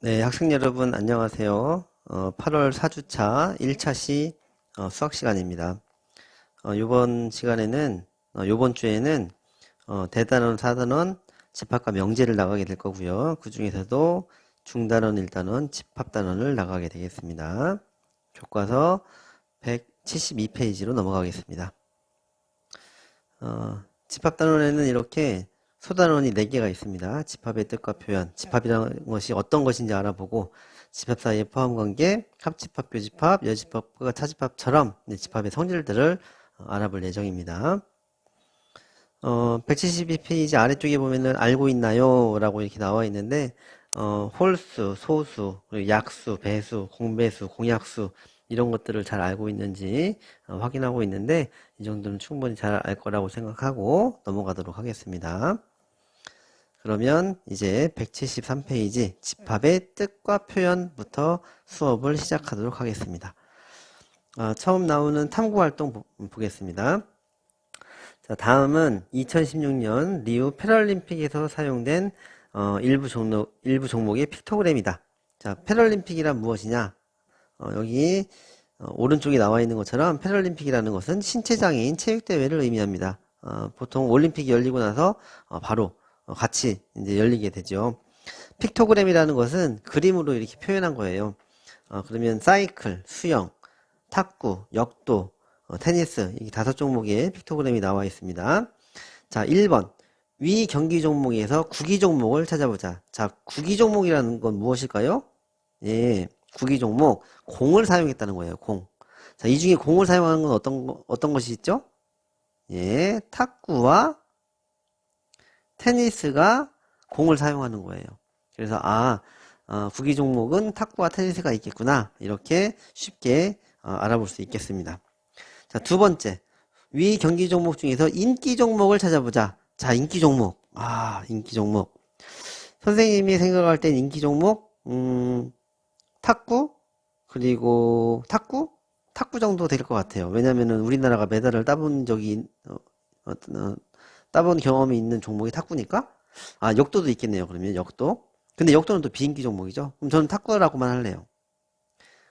네, 학생 여러분 안녕하세요. 8월 4주차 1차시 수학 시간입니다. 요번 시간에는 요번 주에는 대단원, 사단원, 집합과 명제를 나가게 될 거고요. 그 중에서도 중단원, 일단원, 집합단원을 나가게 되겠습니다. 교과서 172페이지로 넘어가겠습니다. 집합단원에는 이렇게 소단원이 4개가 있습니다. 집합의 뜻과 표현, 집합이라는 것이 어떤 것인지 알아보고 집합 사이의 포함관계, 합집합, 교집합, 여집합과 차집합처럼 집합의 성질들을 알아볼 예정입니다. 172페이지 아래쪽에 보면은 알고 있나요? 라고 이렇게 나와 있는데 홀수, 소수, 그리고 약수, 배수, 공배수, 공약수 이런 것들을 잘 알고 있는지 확인하고 있는데 이 정도는 충분히 잘 알 거라고 생각하고 넘어가도록 하겠습니다. 그러면 이제 173페이지 집합의 뜻과 표현부터 수업을 시작하도록 하겠습니다. 처음 나오는 탐구활동 보겠습니다. 자, 다음은 2016년 리우 패럴림픽에서 사용된 일부 종목의 픽토그램이다. 자, 패럴림픽이란 무엇이냐? 여기 오른쪽에 나와 있는 것처럼 패럴림픽이라는 것은 신체장애인 체육대회를 의미합니다. 보통 올림픽이 열리고 나서 바로 같이 이제 열리게 되죠. 픽토그램이라는 것은 그림으로 이렇게 표현한 거예요. 그러면 사이클, 수영, 탁구, 역도, 테니스 이 5종목의 픽토그램이 나와 있습니다. 자, 1번 위 경기 종목에서 구기 종목을 찾아보자. 자, 구기 종목이라는 건 무엇일까요? 예, 구기 종목 공을 사용했다는 거예요. 공. 자, 이 중에 공을 사용하는 건 어떤 것이 있죠? 예, 탁구와 테니스가 공을 사용하는 거예요. 그래서 구기 종목은 탁구와 테니스가 있겠구나 이렇게 쉽게 알아볼 수 있겠습니다. 자, 두 번째 위 경기 종목 중에서 인기 종목을 찾아보자. 자, 인기 종목. 인기 종목. 선생님이 생각할 땐 인기 종목 탁구 그리고 탁구 정도 될 것 같아요. 왜냐면은 우리나라가 메달을 따본 경험이 있는 종목이 탁구니까. 역도도 있겠네요. 그러면 역도. 근데 역도는 또 비인기 종목이죠. 그럼 저는 탁구라고만 할래요.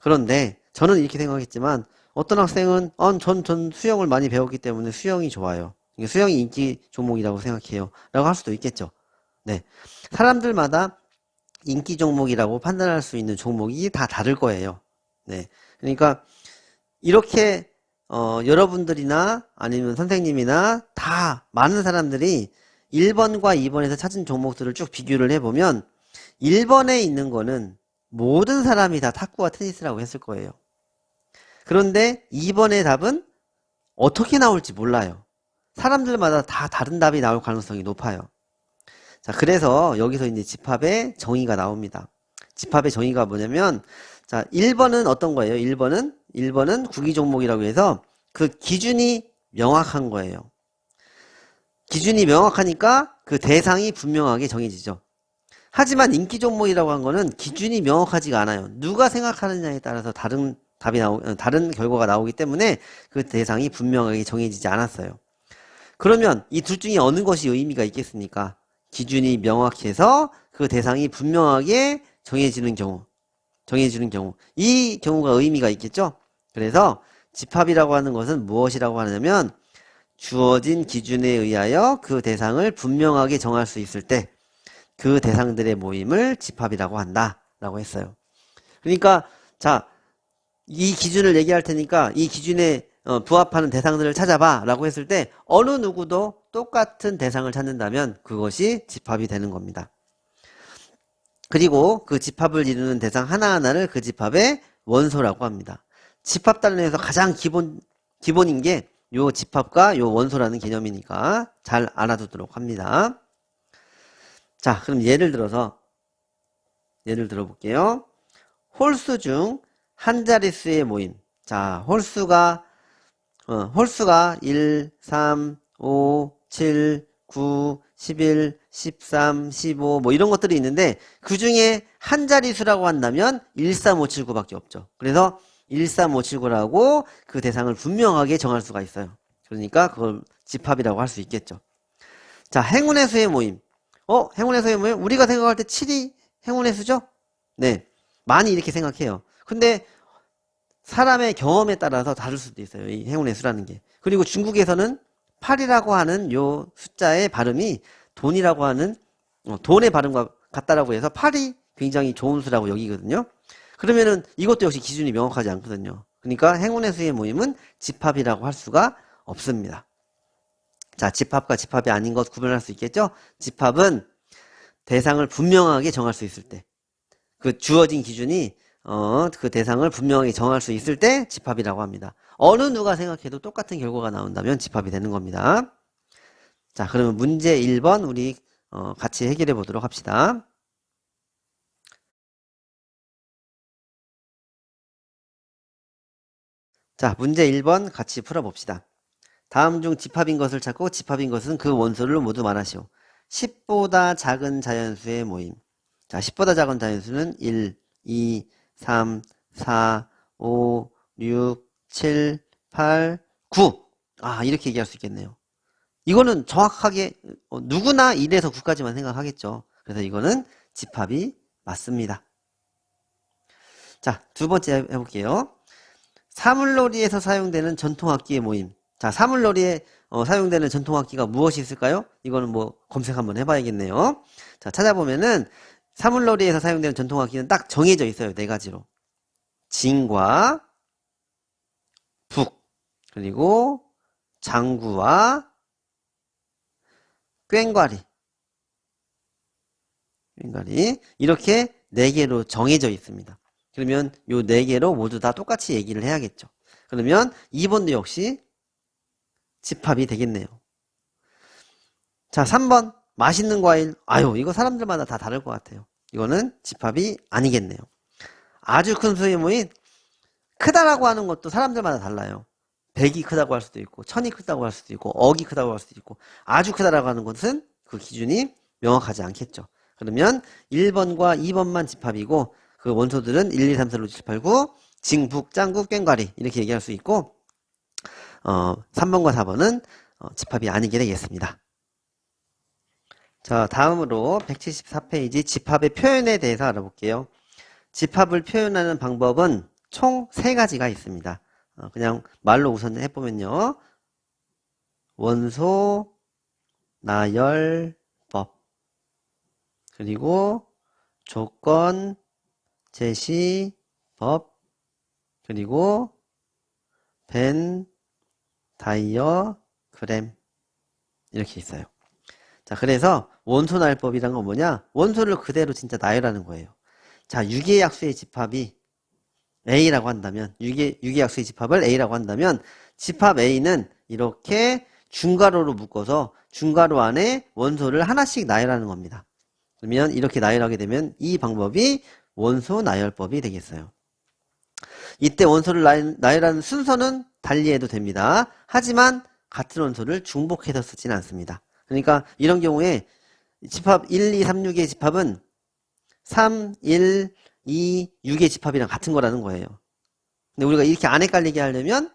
그런데 저는 이렇게 생각했지만 어떤 학생은 전 수영을 많이 배웠기 때문에 수영이 좋아요. 수영이 인기 종목이라고 생각해요. 라고 할 수도 있겠죠. 네. 사람들마다 인기 종목이라고 판단할 수 있는 종목이 다 다를 거예요. 네. 그러니까 이렇게 여러분들이나 아니면 선생님이나 다 많은 사람들이 1번과 2번에서 찾은 종목들을 쭉 비교를 해보면 1번에 있는 거는 모든 사람이 다 탁구와 테니스라고 했을 거예요. 그런데 2번의 답은 어떻게 나올지 몰라요. 사람들마다 다 다른 답이 나올 가능성이 높아요. 자, 그래서 여기서 이제 집합의 정의가 나옵니다. 집합의 정의가 뭐냐면, 자, 1번은 어떤 거예요? 1번은 구기 종목이라고 해서 그 기준이 명확한 거예요. 기준이 명확하니까 그 대상이 분명하게 정해지죠. 하지만 인기 종목이라고 한 거는 기준이 명확하지가 않아요. 누가 생각하느냐에 따라서 다른 결과가 나오기 때문에 그 대상이 분명하게 정해지지 않았어요. 그러면 이 둘 중에 어느 것이 의미가 있겠습니까? 기준이 명확해서 그 대상이 분명하게 정해지는 경우. 이 경우가 의미가 있겠죠? 그래서 집합이라고 하는 것은 무엇이라고 하냐면 주어진 기준에 의하여 그 대상을 분명하게 정할 수 있을 때 그 대상들의 모임을 집합이라고 한다. 라고 했어요. 그러니까, 자, 이 기준을 얘기할 테니까 이 기준에 부합하는 대상들을 찾아봐. 라고 했을 때 어느 누구도 똑같은 대상을 찾는다면 그것이 집합이 되는 겁니다. 그리고 그 집합을 이루는 대상 하나하나를 그 집합의 원소라고 합니다. 집합 단원에서 가장 기본인 게 요 집합과 요 원소라는 개념이니까 잘 알아두도록 합니다. 자, 그럼 예를 들어볼게요. 홀수 중 한 자릿수의 모임. 자, 홀수가 1, 3, 5, 7, 9, 11, 13, 15 뭐 이런 것들이 있는데 그 중에 한 자릿수라고 한다면 13579밖에 없죠. 그래서 13579라고 그 대상을 분명하게 정할 수가 있어요. 그러니까 그걸 집합이라고 할 수 있겠죠. 자, 행운의 수의 모임. 행운의 수의 모임? 우리가 생각할 때 7이 행운의 수죠? 네. 많이 이렇게 생각해요. 근데 사람의 경험에 따라서 다를 수도 있어요. 이 행운의 수라는 게. 그리고 중국에서는 8이라고 하는 요 숫자의 발음이 돈이라고 하는 돈의 발음과 같다라고 해서 8이 굉장히 좋은 수라고 여기거든요. 그러면은 이것도 역시 기준이 명확하지 않거든요. 그러니까 행운의 수의 모임은 집합이라고 할 수가 없습니다. 자, 집합과 집합이 아닌 것 구별할 수 있겠죠? 집합은 대상을 분명하게 정할 수 있을 때, 그 주어진 기준이 그 대상을 분명하게 정할 수 있을 때 집합이라고 합니다. 어느 누가 생각해도 똑같은 결과가 나온다면 집합이 되는 겁니다. 자, 그러면 문제 1번 우리 같이 해결해 보도록 합시다. 자, 문제 1번 같이 풀어봅시다. 다음 중 집합인 것을 찾고 집합인 것은 그 원소를 모두 말하시오. 10보다 작은 자연수의 모임. 자, 10보다 작은 자연수는 1, 2, 3, 4, 5, 6, 7, 8, 9. 아, 이렇게 얘기할 수 있겠네요. 이거는 정확하게 누구나 1에서 9까지만 생각하겠죠. 그래서 이거는 집합이 맞습니다. 자, 두 번째 해볼게요. 사물놀이에서 사용되는 전통악기의 모임. 자, 사물놀이에 사용되는 전통악기가 무엇이 있을까요? 이거는 뭐 검색 한번 해봐야겠네요. 자, 찾아보면은 사물놀이에서 사용되는 전통악기는 딱 정해져 있어요. 네 가지로. 징과 북, 그리고 장구와 꽹과리. 이렇게 네 개로 정해져 있습니다. 그러면 요 네 개로 모두 다 똑같이 얘기를 해야겠죠. 그러면 2번도 역시 집합이 되겠네요. 자, 3번 맛있는 과일. 아유, 이거 사람들마다 다 다를 것 같아요. 이거는 집합이 아니겠네요. 아주 큰 수의 모임. 크다라고 하는 것도 사람들마다 달라요. 100이 크다고 할 수도 있고 1000이 크다고 할 수도 있고 억이 크다고 할 수도 있고 아주 크다라고 하는 것은 그 기준이 명확하지 않겠죠. 그러면 1번과 2번만 집합이고 그 원소들은 1, 2, 3, 4, 5, 6, 7, 8, 9 징북, 짱구, 꽹과리 이렇게 얘기할 수 있고 3번과 4번은 집합이 아니게 되겠습니다. 자, 다음으로 174페이지 집합의 표현에 대해서 알아볼게요. 집합을 표현하는 방법은 총 3가지가 있습니다. 그냥 말로 우선 해보면요. 원소, 나열법, 그리고 조건, 제시법, 그리고 벤, 다이어그램 이렇게 있어요. 자, 그래서 원소 나열법이란 건 뭐냐? 원소를 그대로 진짜 나열하는 거예요. 자, 유기약수의 집합이 A라고 한다면 유기약수의 집합을 A라고 한다면 집합 A는 이렇게 중괄호로 묶어서 중괄호 안에 원소를 하나씩 나열하는 겁니다. 그러면 이렇게 나열하게 되면 이 방법이 원소 나열법이 되겠어요. 이때 원소를 나열하는 순서는 달리해도 됩니다. 하지만 같은 원소를 중복해서 쓰지는 않습니다. 그러니까 이런 경우에 집합 1, 2, 3, 6의 집합은 3, 1, 2, 6의 집합이랑 같은 거라는 거예요. 근데 우리가 이렇게 안 헷갈리게 하려면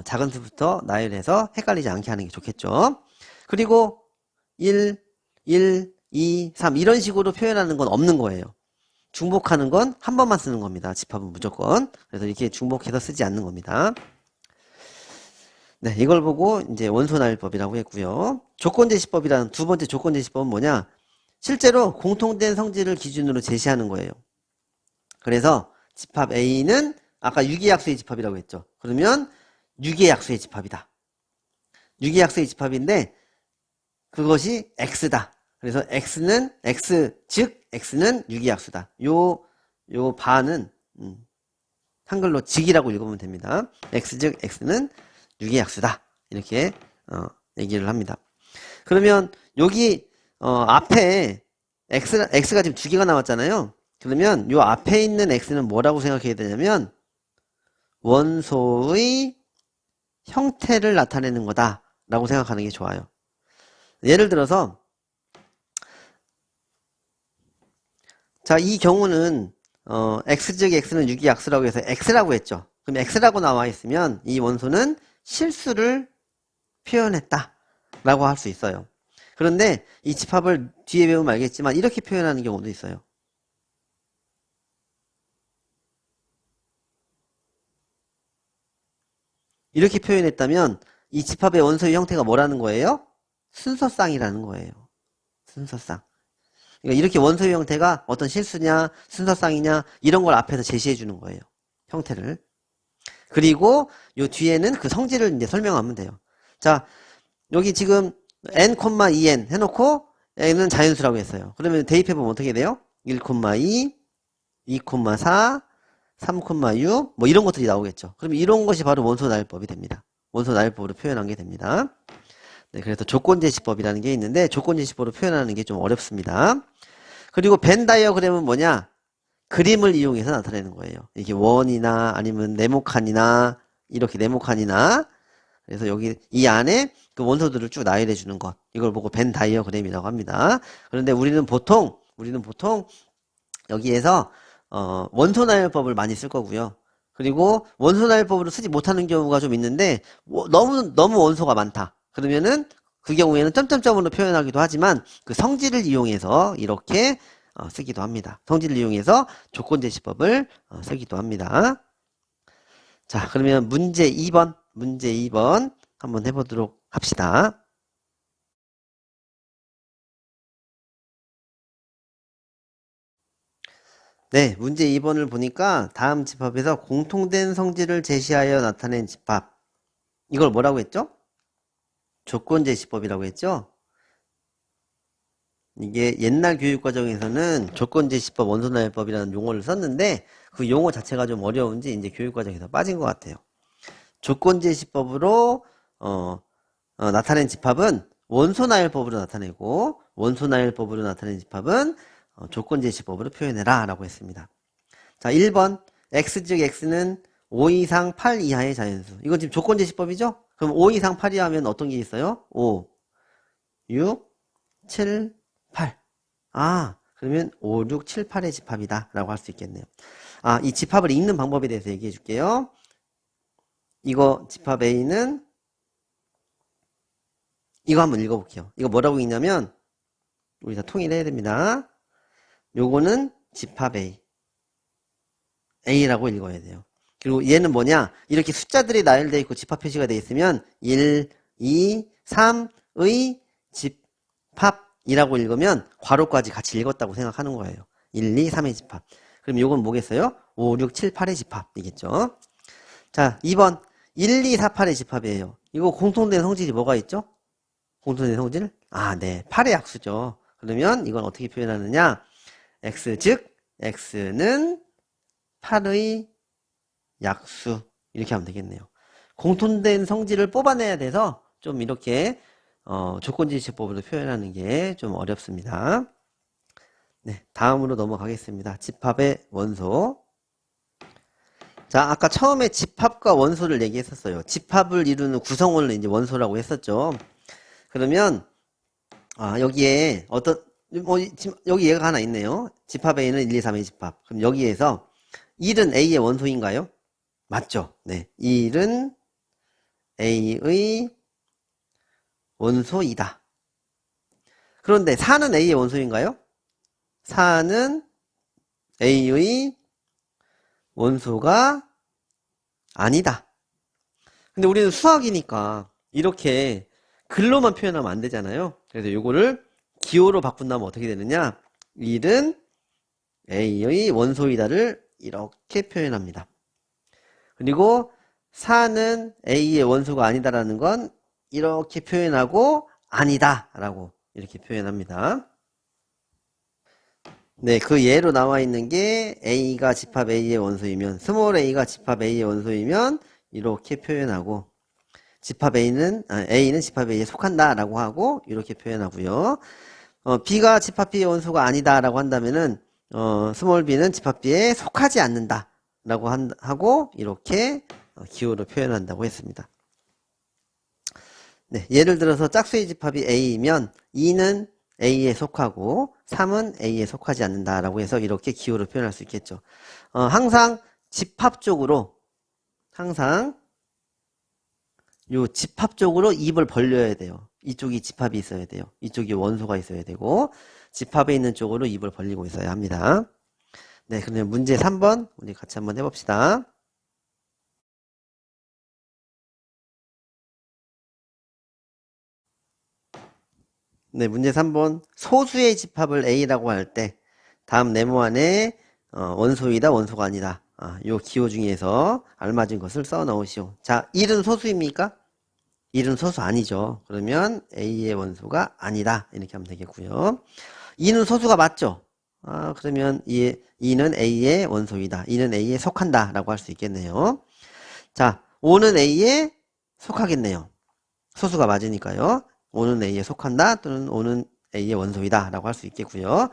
작은 수부터 나열해서 헷갈리지 않게 하는 게 좋겠죠. 그리고 1, 1, 2, 3 이런 식으로 표현하는 건 없는 거예요. 중복하는 건 한 번만 쓰는 겁니다. 집합은 무조건. 그래서 이렇게 중복해서 쓰지 않는 겁니다. 네, 이걸 보고 이제 원소나열법이라고 했고요. 조건제시법이라는 두 번째 조건제시법은 뭐냐? 실제로 공통된 성질을 기준으로 제시하는 거예요. 그래서 집합 A는 아까 유기약수의 집합이라고 했죠. 그러면 유기약수의 집합이다. 유기약수의 집합인데 그것이 X다. 그래서 X는 X, 즉 X는 유기약수다. 요 바는 한글로 직이라고 읽으면 됩니다. X 즉 X는 유기약수다. 이렇게 얘기를 합니다. 그러면 여기 앞에 X가 지금 2개가 나왔잖아요. 그러면 요 앞에 있는 X는 뭐라고 생각해야 되냐면 원소의 형태를 나타내는 거다 라고 생각하는 게 좋아요. 예를 들어서 자, 이 경우는 X즉 X는 유기약수라고 해서 X라고 했죠. 그럼 X라고 나와 있으면 이 원소는 실수를 표현했다 라고 할 수 있어요. 그런데 이 집합을 뒤에 배우면 알겠지만 이렇게 표현하는 경우도 있어요. 이렇게 표현했다면 이 집합의 원소의 형태가 뭐라는 거예요? 순서쌍이라는 거예요. 순서쌍. 그러니까 이렇게 원소의 형태가 어떤 실수냐, 순서쌍이냐 이런 걸 앞에서 제시해 주는 거예요. 형태를. 그리고 요 뒤에는 그 성질을 이제 설명하면 돼요. 자, 여기 지금 n, 2n 해놓고 n은 자연수라고 했어요. 그러면 대입해보면 어떻게 돼요? 1, 2, 2, 4, 3, 6, 뭐 이런 것들이 나오겠죠. 그러면 이런 것이 바로 원소 나열법이 됩니다. 원소 나열법으로 표현한 게 됩니다. 네, 그래서 조건제시법이라는 게 있는데 조건제시법으로 표현하는 게 좀 어렵습니다. 그리고 벤 다이어그램은 뭐냐? 그림을 이용해서 나타내는 거예요. 이게 원이나 아니면 네모칸이나 이렇게 네모칸이나 그래서 여기 이 안에 그 원소들을 쭉 나열해 주는 것 이걸 보고 벤 다이어그램이라고 합니다. 그런데 우리는 보통 여기에서 원소 나열법을 많이 쓸 거고요. 그리고 원소 나열법으로 쓰지 못하는 경우가 좀 있는데 너무 원소가 많다. 그러면은 그 경우에는 점점점으로 표현하기도 하지만 그 성질을 이용해서 이렇게 쓰기도 합니다. 성질을 이용해서 조건제시법을 쓰기도 합니다. 자, 그러면 문제 2번 한번 해보도록 합시다. 네, 문제 2번을 보니까 다음 집합에서 공통된 성질을 제시하여 나타낸 집합. 이걸 뭐라고 했죠? 조건제시법이라고 했죠? 이게 옛날 교육과정에서는 조건제시법, 원소나열법이라는 용어를 썼는데 그 용어 자체가 좀 어려운지 이제 교육과정에서 빠진 것 같아요. 조건제시법으로 나타낸 집합은 원소나열법으로 나타내고 원소나열법으로 나타낸 집합은 조건제시법으로 표현해라 라고 했습니다. 자, 1번 x 즉 x는 5 이상 8 이하의 자연수. 이건 지금 조건제시법이죠? 그럼 5 이상 8 이하면 어떤 게 있어요? 5, 6, 7, 8. 아, 그러면 5, 6, 7, 8의 집합이다 라고 할 수 있겠네요. 아, 이 집합을 읽는 방법에 대해서 얘기해 줄게요. 이거 집합 A는 이거 한번 읽어볼게요. 이거 뭐라고 읽냐면 우리 다 통일해야 됩니다. 요거는 집합 A. A라고 읽어야 돼요. 그리고 얘는 뭐냐? 이렇게 숫자들이 나열되어 있고 집합 표시가 되어 있으면 1, 2, 3의 집합이라고 읽으면 괄호까지 같이 읽었다고 생각하는 거예요. 1, 2, 3의 집합. 그럼 요건 뭐겠어요? 5, 6, 7, 8의 집합이겠죠. 자, 2번 1, 2, 4, 8의 집합이에요. 이거 공통된 성질이 뭐가 있죠? 공통된 성질? 아, 네. 8의 약수죠. 그러면 이건 어떻게 표현하느냐? x 즉 x는 8의 약수 이렇게 하면 되겠네요. 공통된 성질을 뽑아내야 돼서 좀 이렇게 조건지시법으로 표현하는 게 좀 어렵습니다. 네, 다음으로 넘어가겠습니다. 집합의 원소. 자, 아까 처음에 집합과 원소를 얘기했었어요. 집합을 이루는 구성원을 이제 원소라고 했었죠. 그러면 여기에 지금 여기 얘가 하나 있네요. 집합 A는 1, 2, 3의 집합. 그럼 여기에서 1은 A의 원소인가요? 맞죠? 네. 1은 A의 원소이다. 그런데 4는 A의 원소인가요? 4는 A의 원소가 아니다. 근데 우리는 수학이니까 이렇게 글로만 표현하면 안 되잖아요. 그래서 요거를 기호로 바꾼다면 어떻게 되느냐? 1은 A의 원소이다를 이렇게 표현합니다. 그리고 4는 A의 원소가 아니다라는 건 이렇게 표현하고 아니다 라고 이렇게 표현합니다. 네, 그 예로 나와 있는 게 A가 집합 A의 원소이면 스몰 a가 집합 A의 원소이면 이렇게 표현하고 A는 집합 A에 속한다 라고 하고 이렇게 표현하고요. B가 집합 B의 원소가 아니다 라고 한다면은 스몰 b는 집합 B에 속하지 않는다 라고 하고 이렇게 기호로 표현한다고 했습니다. 네, 예를 들어서 짝수의 집합이 A이면 2는 A에 속하고 3은 A에 속하지 않는다 라고 해서 이렇게 기호로 표현할 수 있겠죠. 항상 집합적으로 요 집합적으로 입을 벌려야 돼요. 이쪽이 집합이 있어야 돼요. 이쪽이 원소가 있어야 되고 집합에 있는 쪽으로 입을 벌리고 있어야 합니다. 네, 그러면 문제 3번 우리 같이 한번 해봅시다. 네, 문제 3번. 소수의 집합을 A라고 할 때 다음 네모 안에 원소이다, 원소가 아니다. 요 기호 중에서 알맞은 것을 써 넣으시오. 자, 1은 소수입니까? 1은 소수 아니죠. 그러면 A의 원소가 아니다. 이렇게 하면 되겠고요. 2는 소수가 맞죠? 그러면 2는 A의 원소이다. 2는 A에 속한다. 라고 할 수 있겠네요. 자, 5는 A에 속하겠네요. 소수가 맞으니까요. 5는 A에 속한다. 또는 5는 A의 원소이다. 라고 할 수 있겠고요.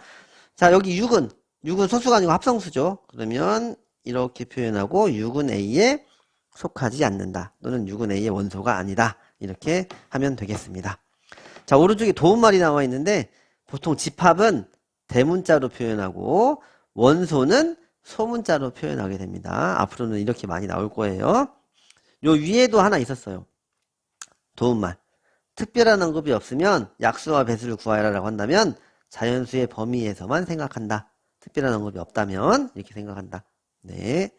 자, 여기 6은 소수가 아니고 합성수죠. 그러면 이렇게 표현하고 6은 A에 속하지 않는다. 또는 6은 A의 원소가 아니다. 이렇게 하면 되겠습니다. 자, 오른쪽에 도움말이 나와 있는데 보통 집합은 대문자로 표현하고 원소는 소문자로 표현하게 됩니다. 앞으로는 이렇게 많이 나올 거예요. 요 위에도 하나 있었어요. 도움말. 특별한 언급이 없으면 약수와 배수를 구하라라고 한다면 자연수의 범위에서만 생각한다. 특별한 언급이 없다면 이렇게 생각한다. 네.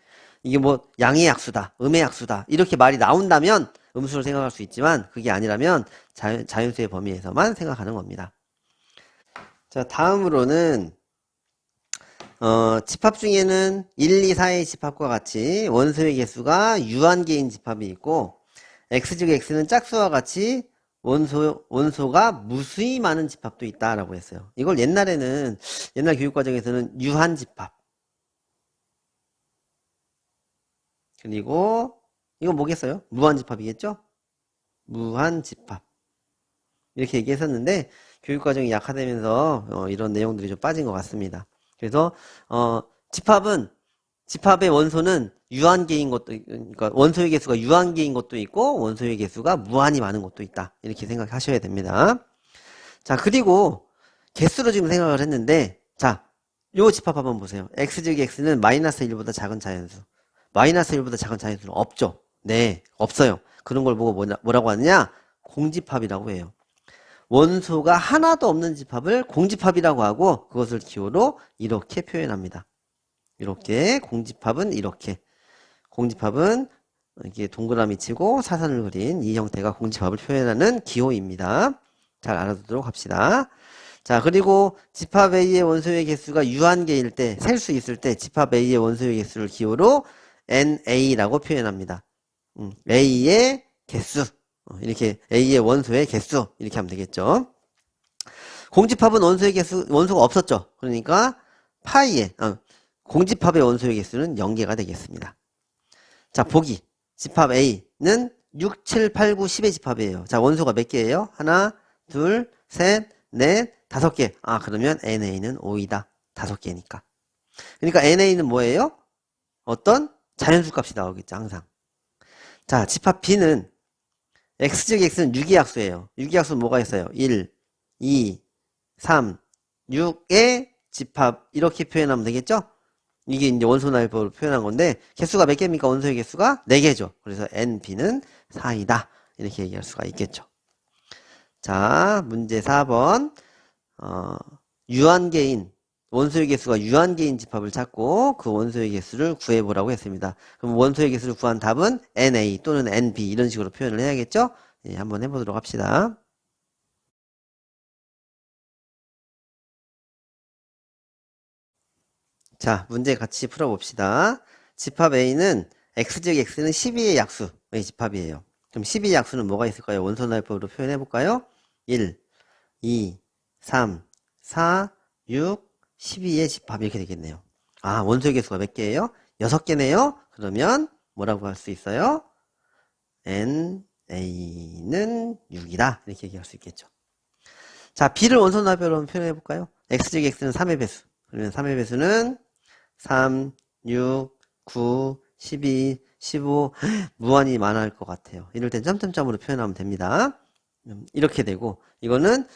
이게 뭐 양의 약수다, 음의 약수다 이렇게 말이 나온다면 음수를 생각할 수 있지만 그게 아니라면 자연수의 범위에서만 생각하는 겁니다. 자, 다음으로는 집합 중에는 1, 2, 4의 집합과 같이 원소의 개수가 유한계인 집합이 있고 X즉 X는 짝수와 같이 원소가 무수히 많은 집합도 있다라고 했어요. 이걸 옛날 교육과정에서는 유한집합. 그리고 이건 뭐겠어요? 무한집합이겠죠? 무한집합. 이렇게 얘기했었는데 교육과정이 약화되면서 이런 내용들이 좀 빠진 것 같습니다. 그래서 집합의 원소는 유한계인 것도, 그러니까 원소의 개수가 유한계인 것도 있고 원소의 개수가 무한히 많은 것도 있다. 이렇게 생각하셔야 됩니다. 자, 그리고 개수로 지금 생각을 했는데, 자, 요 집합 한번 보세요. X즉 X는 마이너스 1보다 작은 자연수. 마이너스 1보다 작은 자연수는 없죠. 네, 없어요. 그런 걸 보고 뭐라고 하느냐? 공집합이라고 해요. 원소가 하나도 없는 집합을 공집합이라고 하고 그것을 기호로 이렇게 표현합니다. 이렇게 공집합은 이렇게 공집합은 이렇게 동그라미 치고 사선을 그린 이 형태가 공집합을 표현하는 기호입니다. 잘 알아두도록 합시다. 자, 그리고 집합 A의 원소의 개수가 유한계일 때, 셀 수 있을 때 집합 A의 원소의 개수를 기호로 NA라고 표현합니다. A의 개수, 이렇게 A의 원소의 개수 이렇게 하면 되겠죠. 공집합은 원소가 없었죠. 그러니까 공집합의 원소의 개수는 0개가 되겠습니다. 자, 보기. 집합 A는 6, 7, 8, 9, 10의 집합이에요. 자, 원소가 몇 개예요? 하나, 둘, 셋, 넷, 5개. 그러면 NA는 5이다. 5개니까. 그러니까 NA는 뭐예요? 어떤 자연수 값이 나오겠죠, 항상. 자, 집합 B는 X즉 X는 유기약수예요. 유기약수는 뭐가 있어요? 1, 2, 3, 6의 집합. 이렇게 표현하면 되겠죠? 이게 이제 원소날법으로 표현한 건데, 개수가 몇 개입니까? 원소의 개수가 4개죠. 그래서 NB는 4이다. 이렇게 얘기할 수가 있겠죠. 자, 문제 4번. 유한계인, 원소의 개수가 유한계인 집합을 찾고 그 원소의 개수를 구해보라고 했습니다. 그럼 원소의 개수를 구한 답은 NA 또는 NB 이런 식으로 표현을 해야겠죠? 예, 한번 해보도록 합시다. 자, 문제 같이 풀어봅시다. 집합 A는 X즉 X는 12의 약수의 집합이에요. 그럼 12의 약수는 뭐가 있을까요? 원소날법으로 표현해볼까요? 1, 2, 3, 4, 6, 12의 집합 이렇게 되겠네요. 원소의 개수가 몇 개예요? 6개네요. 그러면 뭐라고 할 수 있어요? NA는 6이다. 이렇게 얘기할 수 있겠죠. 자, B를 원소날법으로 표현해볼까요? X즉 X는 3의 배수. 그러면 3의 배수는 3, 6, 9, 12, 15 무한히 많을 것 같아요. 이럴 땐 점점점으로 표현하면 됩니다. 이렇게 되고 이거는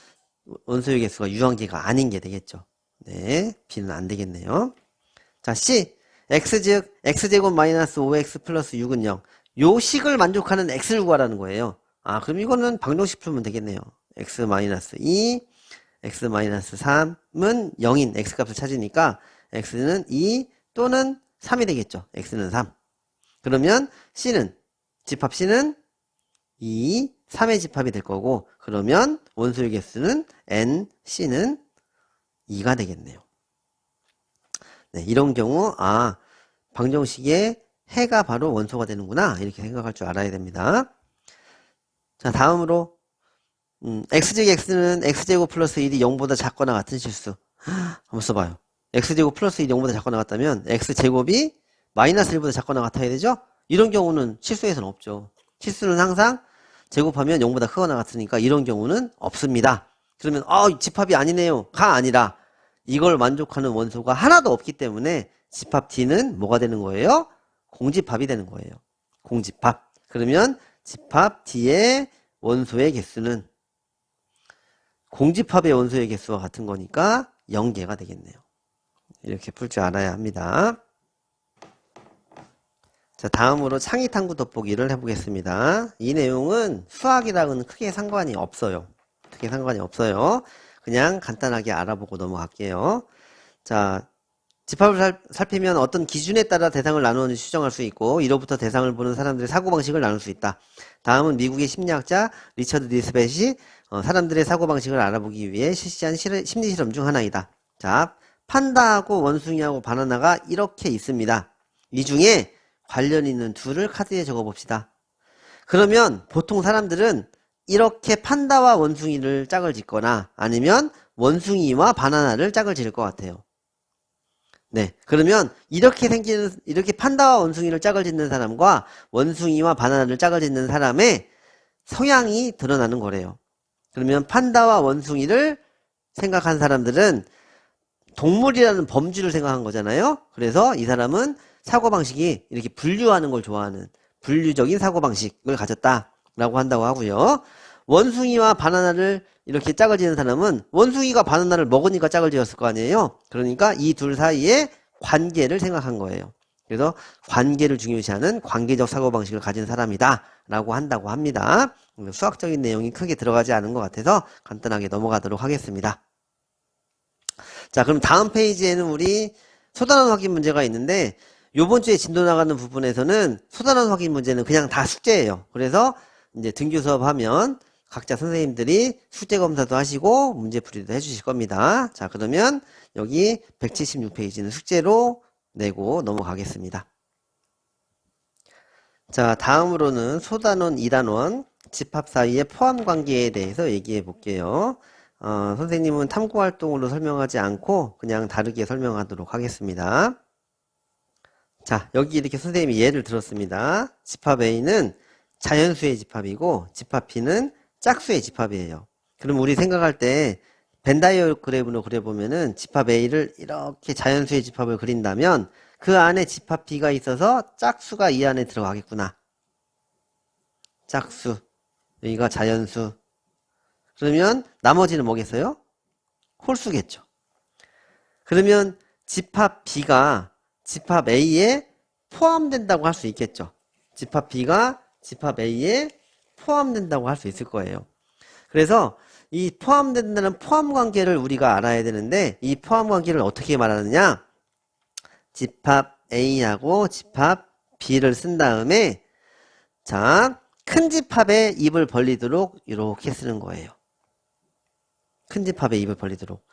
원소의 개수가 유한계가 아닌 게 되겠죠. 네, B는 안 되겠네요. 자, C. X즉 X제곱 마이너스 5X 플러스 6은 0. 요 식을 만족하는 X를 구하라는 거예요. 그럼 이거는 방정식 풀면 되겠네요. X 마이너스 2, X 마이너스 3은 0인 X값을 찾으니까 X는 2 또는 3이 되겠죠. X는 3. 그러면 C는, 집합 C는 2, 3의 집합이 될 거고, 그러면 원소의 개수는 n, c는 2가 되겠네요. 네, 이런 경우 방정식의 해가 바로 원소가 되는구나 이렇게 생각할 줄 알아야 됩니다. 자, 다음으로 x제곱 x는 x제곱 플러스 1이 0보다 작거나 같은 실수. 한번 써봐요. x제곱 플러스 1이 0보다 작거나 같다면 x제곱이 마이너스 1보다 작거나 같아야 되죠? 이런 경우는 실수에서는 없죠. 실수는 항상 제곱하면 0보다 크거나 같으니까 이런 경우는 없습니다. 그러면 집합이 아니네요. 가 아니라 이걸 만족하는 원소가 하나도 없기 때문에 집합 D는 뭐가 되는 거예요? 공집합이 되는 거예요. 공집합. 그러면 집합 D의 원소의 개수는 공집합의 원소의 개수와 같은 거니까 0개가 되겠네요. 이렇게 풀 줄 알아야 합니다. 자, 다음으로 창의탐구 돋보기를 해보겠습니다. 이 내용은 수학이랑은 크게 상관이 없어요. 크게 상관이 없어요. 그냥 간단하게 알아보고 넘어갈게요. 자, 집합을 살피면 어떤 기준에 따라 대상을 나누는지 추정할 수 있고, 이로부터 대상을 보는 사람들의 사고방식을 나눌 수 있다. 다음은 미국의 심리학자 리처드 니스벳이 사람들의 사고방식을 알아보기 위해 실시한 심리실험 중 하나이다. 자, 판다하고 원숭이하고 바나나가 이렇게 있습니다. 이 중에 관련 있는 둘을 카드에 적어봅시다. 그러면 보통 사람들은 이렇게 판다와 원숭이를 짝을 짓거나 아니면 원숭이와 바나나를 짝을 지을 것 같아요. 네, 그러면 이렇게 판다와 원숭이를 짝을 짓는 사람과 원숭이와 바나나를 짝을 짓는 사람의 성향이 드러나는 거래요. 그러면 판다와 원숭이를 생각한 사람들은 동물이라는 범주를 생각한 거잖아요. 그래서 이 사람은 사고방식이 이렇게 분류하는 걸 좋아하는 분류적인 사고방식을 가졌다라고 한다고 하고요. 원숭이와 바나나를 이렇게 짝을 지은 사람은 원숭이가 바나나를 먹으니까 짝을 지었을 거 아니에요. 그러니까 이 둘 사이에 관계를 생각한 거예요. 그래서 관계를 중요시하는 관계적 사고방식을 가진 사람이다 라고 한다고 합니다. 수학적인 내용이 크게 들어가지 않은 것 같아서 간단하게 넘어가도록 하겠습니다. 자, 그럼 다음 페이지에는 우리 소단원 확인 문제가 있는데 요번 주에 진도 나가는 부분에서는 소단원 확인 문제는 그냥 다 숙제예요. 그래서 이제 등교 수업하면 각자 선생님들이 숙제 검사도 하시고 문제풀이도 해주실 겁니다. 자, 그러면 여기 176페이지는 숙제로 내고 넘어가겠습니다. 자, 다음으로는 소단원, 2단원 집합 사이의 포함 관계에 대해서 얘기해 볼게요. 선생님은 탐구활동으로 설명하지 않고 그냥 다르게 설명하도록 하겠습니다. 자, 여기 이렇게 선생님이 예를 들었습니다. 집합 A는 자연수의 집합이고 집합 B는 짝수의 집합이에요. 그럼 우리 생각할 때 벤다이어그램으로 그려보면은 집합 A를 이렇게 자연수의 집합을 그린다면 그 안에 집합 B가 있어서 짝수가 이 안에 들어가겠구나. 짝수. 여기가 자연수. 그러면 나머지는 뭐겠어요? 홀수겠죠. 그러면 집합 B가 집합 A에 포함된다고 할 수 있겠죠. 집합 B가 집합 A에 포함된다고 할 수 있을 거예요. 그래서 이 포함된다는 포함 관계를 우리가 알아야 되는데 이 포함 관계를 어떻게 말하느냐? 집합 A하고 집합 B를 쓴 다음에 자, 큰 집합에 입을 벌리도록 이렇게 쓰는 거예요. 큰 집합에 입을 벌리도록.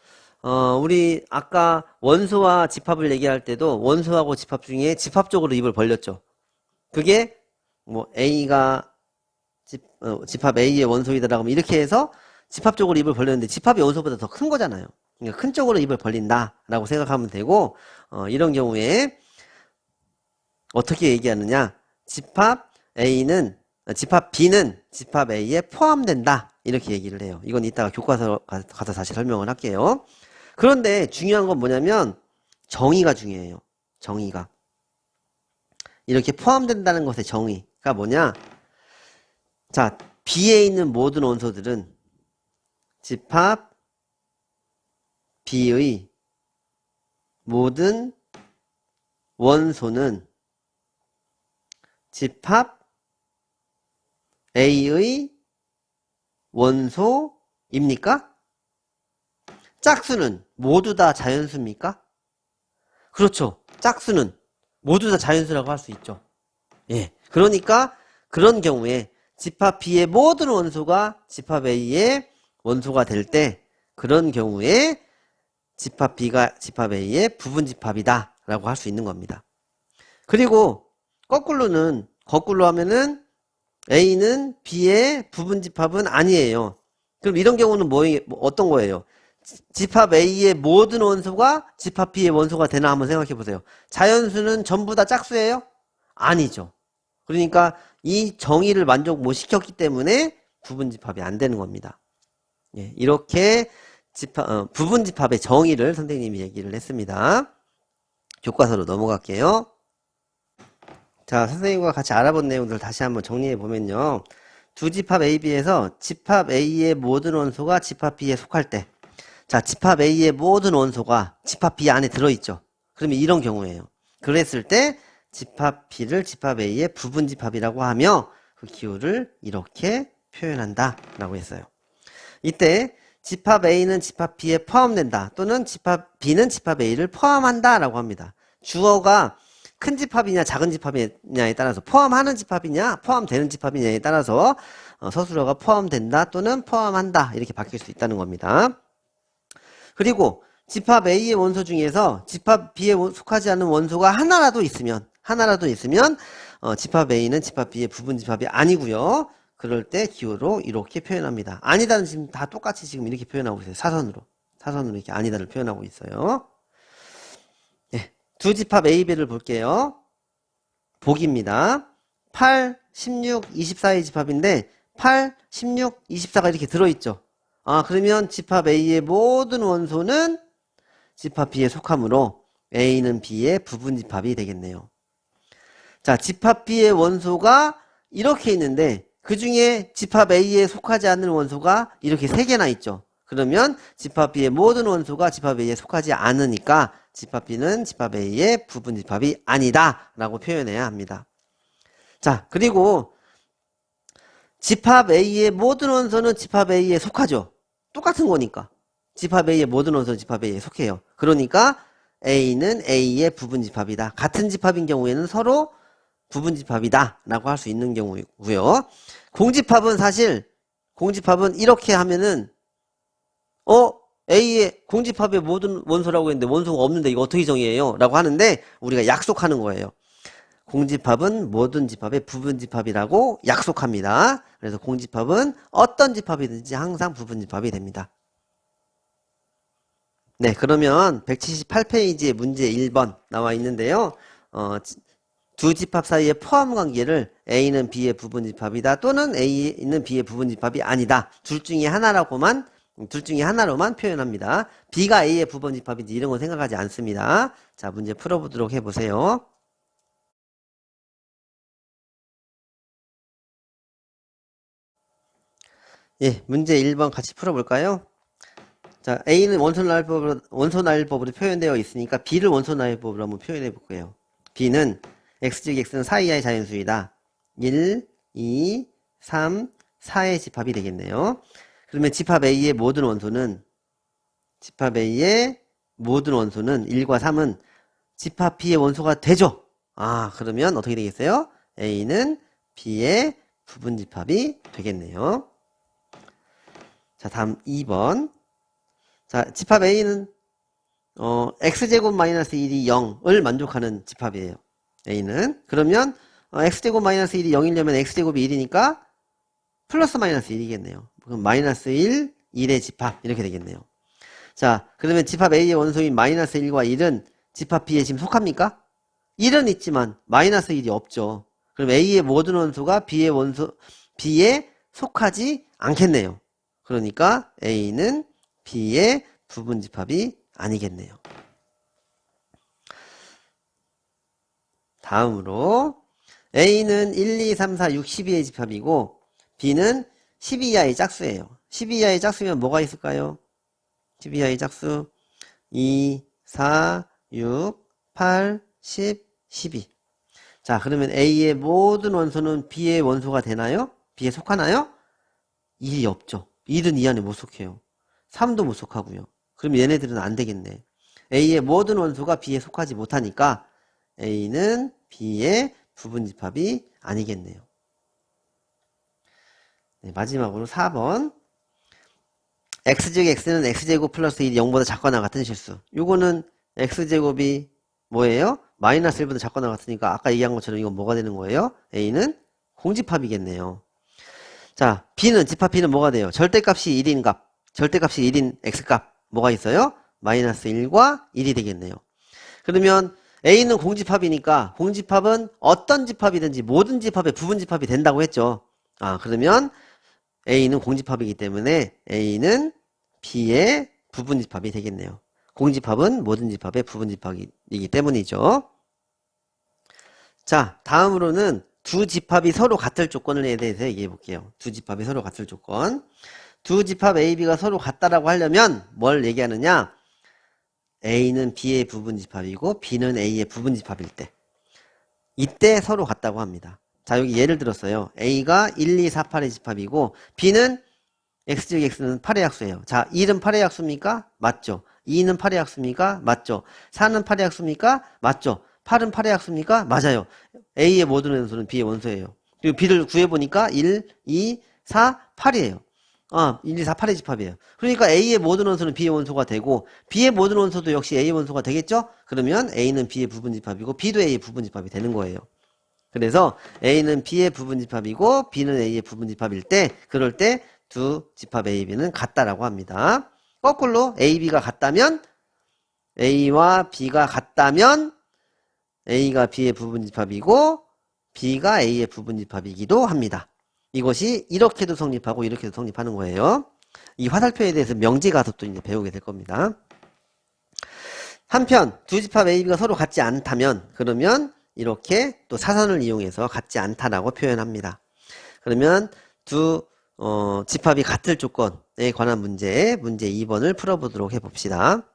우리 아까 원소와 집합을 얘기할 때도 원소하고 집합 중에 집합적으로 입을 벌렸죠. 그게 뭐 A가 집합 A의 원소이다라고 하면 이렇게 해서 집합적으로 입을 벌렸는데 집합이 원소보다 더 큰 거잖아요. 그러니까 큰 쪽으로 입을 벌린다라고 생각하면 되고 이런 경우에 어떻게 얘기하느냐? 집합 B는 집합 A에 포함된다 이렇게 얘기를 해요. 이건 이따가 교과서 가서 다시 설명을 할게요. 그런데 중요한 건 뭐냐면 정의가 중요해요. 정의가. 이렇게 포함된다는 것의 정의가 뭐냐? 자, B에 있는 모든 원소들은 집합 B의 모든 원소는 집합 A의 원소입니까? 짝수는 모두 다 자연수입니까? 그렇죠. 짝수는 모두 다 자연수라고 할 수 있죠. 예. 그러니까 그런 경우에 집합 B의 모든 원소가 집합 A의 원소가 될 때 그런 경우에 집합 B가 집합 A의 부분 집합이다 라고 할 수 있는 겁니다. 그리고 거꾸로 하면은 A는 B의 부분 집합은 아니에요. 그럼 이런 경우는 어떤 거예요? 집합 A의 모든 원소가 집합 B의 원소가 되나 한번 생각해 보세요. 자연수는 전부 다 짝수예요? 아니죠. 그러니까 이 정의를 만족 못 시켰기 때문에 부분 집합이 안 되는 겁니다. 예, 이렇게 부분 집합의 정의를 선생님이 얘기를 했습니다. 교과서로 넘어갈게요. 자, 선생님과 같이 알아본 내용들 다시 한번 정리해 보면요. 두 집합 AB에서 집합 A의 모든 원소가 집합 B에 속할 때, 자, 집합 A의 모든 원소가 집합 B 안에 들어있죠. 그러면 이런 경우예요. 그랬을 때 집합 B를 집합 A의 부분 집합이라고 하며 그 기호를 이렇게 표현한다 라고 했어요. 이때 집합 A는 집합 B에 포함된다 또는 집합 B는 집합 A를 포함한다 라고 합니다. 주어가 큰 집합이냐 작은 집합이냐에 따라서 포함하는 집합이냐 포함되는 집합이냐에 따라서 서술어가 포함된다 또는 포함한다 이렇게 바뀔 수 있다는 겁니다. 그리고 집합 A의 원소 중에서 집합 B에 속하지 않는 원소가 하나라도 있으면 집합 A는 집합 B의 부분 집합이 아니고요. 그럴 때 기호로 이렇게 표현합니다. 아니다는 지금 다 똑같이 지금 이렇게 표현하고 있어요. 사선으로 이렇게 아니다를 표현하고 있어요. 네, 두 집합 A, B를 볼게요. 보기입니다. 8, 16, 24의 집합인데 8, 16, 24가 이렇게 들어있죠. 그러면 집합 A의 모든 원소는 집합 B에 속하므로 A는 B의 부분 집합이 되겠네요. 자, 집합 B의 원소가 이렇게 있는데 그 중에 집합 A에 속하지 않는 원소가 이렇게 3개나 있죠. 그러면 집합 B의 모든 원소가 집합 A에 속하지 않으니까 집합 B는 집합 A의 부분 집합이 아니다 라고 표현해야 합니다. 자, 그리고 집합 A의 모든 원소는 집합 A에 속하죠. 똑같은 거니까. 집합 A의 모든 원소는 집합 A에 속해요. 그러니까 A는 A의 부분 집합이다. 같은 집합인 경우에는 서로 부분 집합이다 라고 할 수 있는 경우고요. 공집합은 이렇게 하면은 A의 공집합의 모든 원소라고 했는데 원소가 없는데 이거 어떻게 정의해요? 라고 하는데 우리가 약속하는 거예요. 공집합은 모든 집합의 부분 집합이라고 약속합니다. 그래서 공집합은 어떤 집합이든지 항상 부분 집합이 됩니다. 네, 그러면 178페이지에 문제 1번 나와 있는데요. 두 집합 사이의 포함 관계를 A는 B의 부분 집합이다 또는 A는 B의 부분 집합이 아니다. 둘 중에 하나로만 표현합니다. B가 A의 부분 집합인지 이런 건 생각하지 않습니다. 자, 문제 풀어보도록 해보세요. 예, 문제 1번 같이 풀어볼까요? 자, A는 원소나일법으로 표현되어 있으니까 B를 원소나일법으로 한번 표현해 볼게요. B는 X즉 X는 4 이하의 자연수이다. 1, 2, 3, 4의 집합이 되겠네요. 그러면 집합 A의 모든 원소는 1과 3은 집합 B의 원소가 되죠. 그러면 어떻게 되겠어요? A는 B의 부분 집합이 되겠네요. 자, 다음 2번. 자, 집합 A는 X제곱 마이너스 1이 0을 만족하는 집합이에요. A는. 그러면 X제곱 마이너스 1이 0이려면 X제곱이 1이니까 플러스 마이너스 1이겠네요. 그럼 마이너스 1, 1의 집합 이렇게 되겠네요. 자, 그러면 집합 A의 원소인 마이너스 1과 1은 집합 B에 지금 속합니까? 1은 있지만 마이너스 1이 없죠. 그럼 A의 모든 원소가 B에 속하지 않겠네요. 그러니까 A는 B의 부분 집합이 아니겠네요. 다음으로 A는 1, 2, 3, 4, 6, 12의 집합이고 B는 12 이하의 짝수예요. 12 이하의 짝수면 뭐가 있을까요? 12 이하의 짝수 2, 4, 6, 8, 10, 12. 자, 그러면 A의 모든 원소는 B의 원소가 되나요? B에 속하나요? 1이 없죠. 1은 이 안에 못 속해요. 3도 못 속하고요. 그럼 얘네들은 안 되겠네. A의 모든 원소가 B에 속하지 못하니까 A는 B의 부분 집합이 아니겠네요. 네, 마지막으로 4번. x제곱 x는 x제곱 플러스 1이 0보다 작거나 같은 실수. 요거는 x제곱이 뭐예요? 마이너스 1보다 작거나 같으니까 아까 얘기한 것처럼 이건 뭐가 되는 거예요? a는 공집합이겠네요. 자, b는 집합 b는 뭐가 돼요? 절대값이 1인 값, 절대값이 1인 x값 뭐가 있어요? 마이너스 1과 1이 되겠네요. 그러면 a는 공집합이니까 공집합은 어떤 집합이든지 모든 집합의 부분집합이 된다고 했죠. 그러면 a는 공집합이기 때문에 a는 b의 부분집합이 되겠네요. 공집합은 모든 집합의 부분집합이기 때문이죠. 자, 다음으로는 두 집합이 서로 같을 조건에 대해서 얘기해 볼게요. 두 집합이 서로 같을 조건. 두 집합 A, B가 서로 같다라고 하려면 뭘 얘기하느냐? A는 B의 부분집합이고 B는 A의 부분집합일 때. 이때 서로 같다고 합니다. 자, 여기 예를 들었어요. A가 1, 2, 4, 8의 집합이고 B는 X즉 X는 8의 약수예요. 자, 1은 8의 약수입니까? 맞죠. 2는 8의 약수입니까? 맞죠. 4는 8의 약수입니까? 맞죠. 8은 8의 약수입니까? 맞아요. A의 모든 원소는 B의 원소예요. 그리고 B를 구해보니까 1, 2, 4, 8이에요. 1, 2, 4, 8의 집합이에요. 그러니까 A의 모든 원소는 B의 원소가 되고 B의 모든 원소도 역시 A의 원소가 되겠죠? 그러면 A는 B의 부분집합이고 B도 A의 부분집합이 되는 거예요. 그래서 A는 B의 부분집합이고 B는 A의 부분집합일 때 그럴 때 두 집합 A, B는 같다라고 합니다. 거꾸로 A, B가 같다면 A와 B가 같다면 A가 B의 부분집합이고 B가 A의 부분집합이기도 합니다. 이것이 이렇게도 성립하고 이렇게도 성립하는 거예요. 이 화살표에 대해서 명제가도 이제 배우게 될 겁니다. 한편 두 집합 A, B가 서로 같지 않다면 그러면 이렇게 또 사선을 이용해서 같지 않다라고 표현합니다. 그러면 두 집합이 같을 조건에 관한 문제 2번을 풀어보도록 해봅시다.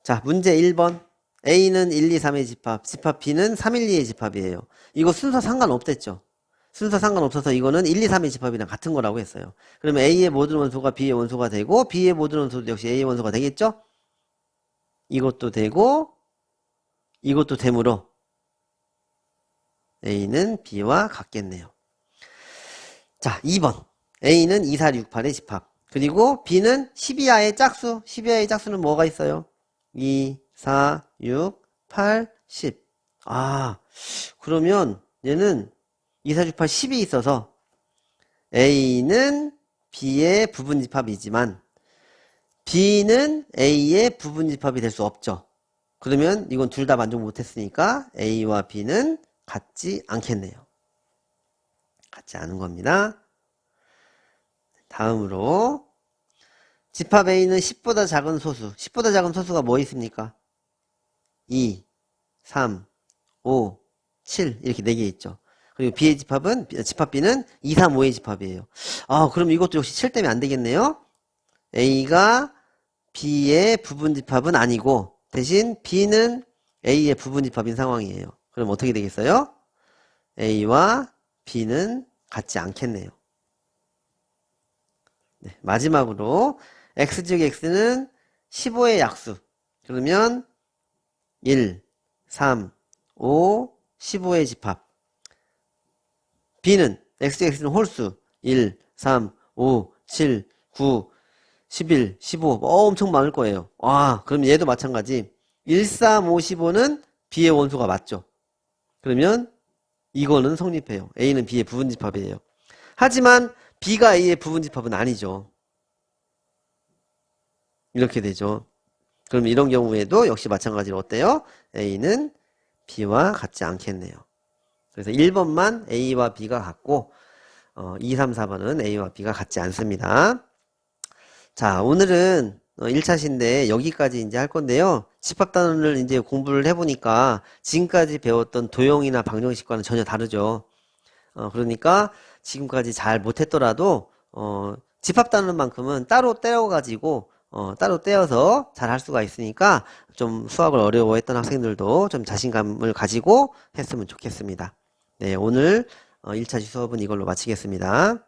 자, 문제 1번. A는 1, 2, 3의 집합, 집합 B는 3, 1, 2의 집합이에요. 이거 순서 상관없댔죠? 순서 상관없어서 이거는 1, 2, 3의 집합이랑 같은 거라고 했어요. 그러면 A의 모든 원소가 B의 원소가 되고 B의 모든 원소도 역시 A의 원소가 되겠죠? 이것도 되고 이것도 되므로 A는 B와 같겠네요. 자, 2번. A는 2, 4, 6, 8의 집합. 그리고 B는 12하의 짝수. 12하의 짝수는 뭐가 있어요? 2, 4, 6, 8, 10. 그러면 얘는 2, 4, 6, 8, 10이 있어서 A는 B의 부분집합이지만 B는 A의 부분집합이 될 수 없죠. 그러면 이건 둘 다 만족 못했으니까 A와 B는 같지 않겠네요. 같지 않은 겁니다. 다음으로 집합 A는 10보다 작은 소수. 10보다 작은 소수가 뭐 있습니까? 2, 3, 5, 7 이렇게 4개 있죠. 그리고 B의 집합 B는 2, 3, 5의 집합이에요. 그럼 이것도 역시 7 때문에 안 되겠네요. A가 B의 부분집합은 아니고 대신 B는 A의 부분집합인 상황이에요. 그럼 어떻게 되겠어요? A와 B는 같지 않겠네요. 네, 마지막으로 X즉 X는 15의 약수. 그러면 1, 3, 5, 15의 집합. B는 X즉 X는 홀수. 1, 3, 5, 7, 9, 11, 15. 엄청 많을 거예요. 그럼 얘도 마찬가지. 1, 3, 5, 15는 B의 원소가 맞죠. 그러면 이거는 성립해요. A는 B의 부분집합이에요. 하지만 B가 A의 부분집합은 아니죠. 이렇게 되죠. 그럼 이런 경우에도 역시 마찬가지로 어때요? A는 B와 같지 않겠네요. 그래서 1번만 A와 B가 같고 2, 3, 4번은 A와 B가 같지 않습니다. 자, 오늘은 1차시인데 여기까지 이제 할 건데요. 집합단원을 이제 공부를 해보니까 지금까지 배웠던 도형이나 방정식과는 전혀 다르죠. 그러니까 지금까지 잘 못했더라도 집합단원만큼은 따로 떼어가지고 따로 떼어서 잘 할 수가 있으니까 좀 수학을 어려워했던 학생들도 좀 자신감을 가지고 했으면 좋겠습니다. 네, 오늘 1차시 수업은 이걸로 마치겠습니다.